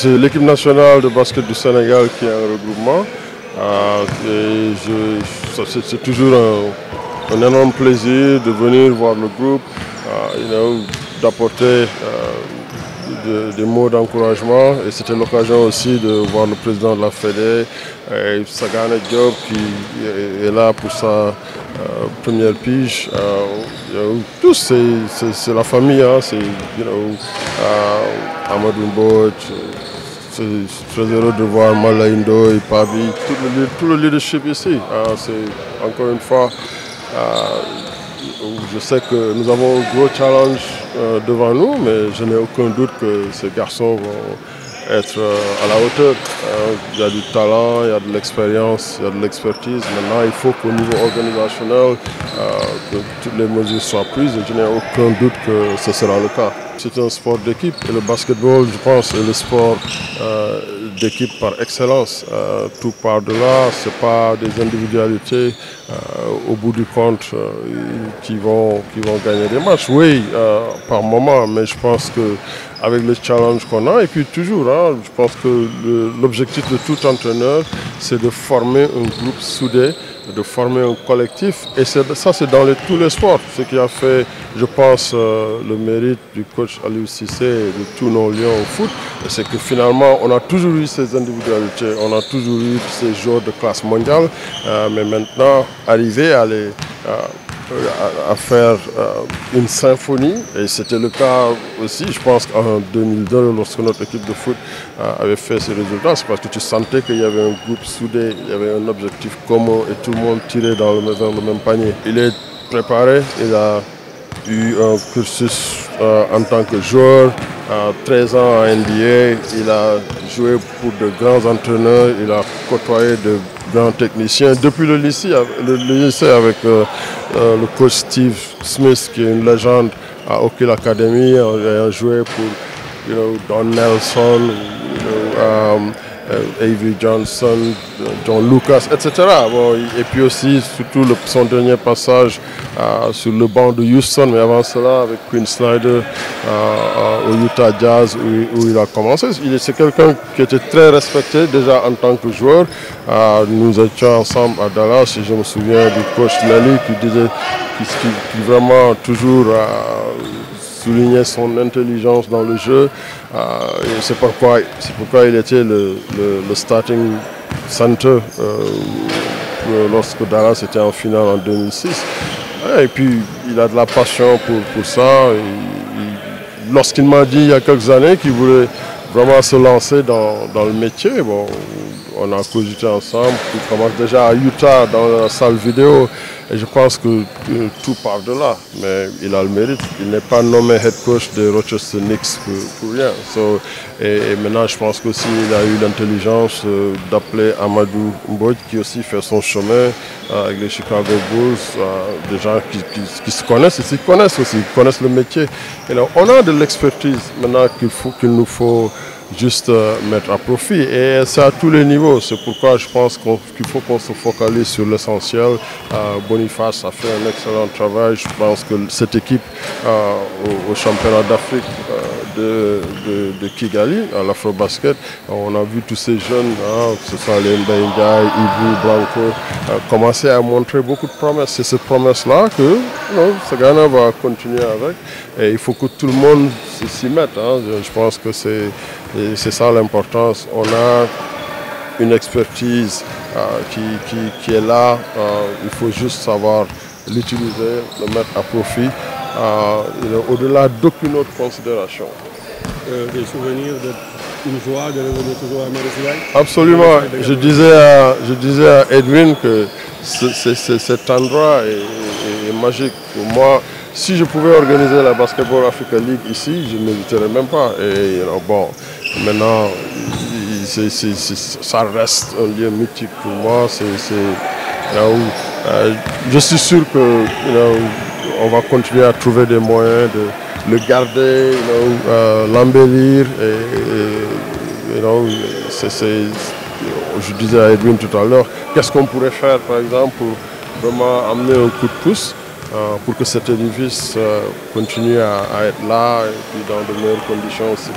C'est l'équipe nationale de basket du Sénégal qui est un regroupement. C'est toujours un énorme plaisir de venir voir le groupe, d'apporter des mots d'encouragement. Et c'était l'occasion aussi de voir le président de la Fédé, Sagana Diop, qui est là pour sa première pige. Tous, c'est la famille, hein, c'est Amadou Mbodj. Je suis très heureux de voir Malaindo et Pabi, tout le leadership ici. C'est encore une fois, je sais que nous avons un gros challenge devant nous, mais je n'ai aucun doute que ces garçons vont être à la hauteur. Il y a du talent, il y a de l'expérience, il y a de l'expertise. Maintenant, il faut qu'au niveau organisationnel, que toutes les mesures soient prises et je n'ai aucun doute que ce sera le cas. C'est un sport d'équipe et le basketball, je pense, est le sport d'équipe par excellence. Tout part de là, ce n'est pas des individualités au bout du compte qui vont gagner des matchs. Oui, par moment, mais je pense qu'avec le challenge qu'on a, et puis toujours, je pense que l'objectif de tout entraîneur, c'est de former un groupe soudé, de former un collectif. Et ça, c'est dans tous les sports. Ce qui a fait, je pense, le mérite du coach Aliou Cissé et de tous nos lions au foot, c'est que finalement, on a toujours eu ces individualités, on a toujours eu ces joueurs de classe mondiale, mais maintenant, arriver à faire une symphonie, et c'était le cas aussi, je pense qu'en 2002, lorsque notre équipe de foot avait fait ces résultats, c'est parce que tu sentais qu'il y avait un groupe soudé, il y avait un objectif commun et tout le monde tirait vers le même panier. Il est préparé, il a eu un cursus en tant que joueur, 13 ans à NBA, il a joué pour de grands entraîneurs, il a côtoyé de grands techniciens. Depuis le lycée avec le coach Steve Smith, qui est une légende à Oakhill Academy, il a joué pour Don Nelson, Avery Johnson, John Lucas, etc. Bon, et puis aussi, surtout son dernier passage sur le banc de Houston, mais avant cela avec Quinn Snyder au Utah Jazz où il a commencé. C'est quelqu'un qui était très respecté déjà en tant que joueur. Nous étions ensemble à Dallas et je me souviens du coach Lally qui disait qui vraiment toujours soulignait son intelligence dans le jeu. Et c'est pourquoi il était le starting center lorsque Dallas était en finale en 2006. Et puis il a de la passion pour ça. Lorsqu'il m'a dit il y a quelques années qu'il voulait vraiment se lancer dans le métier, bon, on a cogité ensemble. Il commence déjà à Utah dans la salle vidéo. Et je pense que tout part de là. Mais il a le mérite. Il n'est pas nommé head coach de Rochester Knicks pour rien. Et maintenant, je pense qu'aussi il a eu l'intelligence d'appeler Amadou Mbodj, qui aussi fait son chemin avec les Chicago Bulls. Des gens qui se connaissent et qui connaissent le métier. Et là, on a de l'expertise maintenant qu'il nous faut juste mettre à profit, et c'est à tous les niveaux. C'est pourquoi je pense qu'il faut qu'on se focalise sur l'essentiel. Boniface a fait un excellent travail. Je pense que cette équipe au championnat d'Afrique de Kigali, à l'Afro-Basket, on a vu tous ces jeunes, que ce soit les Mbaye, Ibu, Blanco, commencer à montrer beaucoup de promesses. C'est cette promesse-là que Sagana va continuer avec, et il faut que tout le monde s'y mette. Je pense que c'est ça l'importance. On a une expertise qui est là. Il faut juste savoir l'utiliser, le mettre à profit, au-delà d'aucune autre considération. Des souvenirs, une joie de revenir toujours à Marie. Absolument. Je disais à Edwin que cet endroit est magique. Pour moi, si je pouvais organiser la Basketball Africa League ici, je n'hésiterais même pas. Et bon, maintenant, ça reste un lieu mythique pour moi. Je suis sûr que on va continuer à trouver des moyens de le garder, l'embellir. Je disais à Edwin tout à l'heure, qu'est-ce qu'on pourrait faire, par exemple, pour vraiment amener un coup de pouce pour que cet édifice continue à être là et puis dans de meilleures conditions aussi.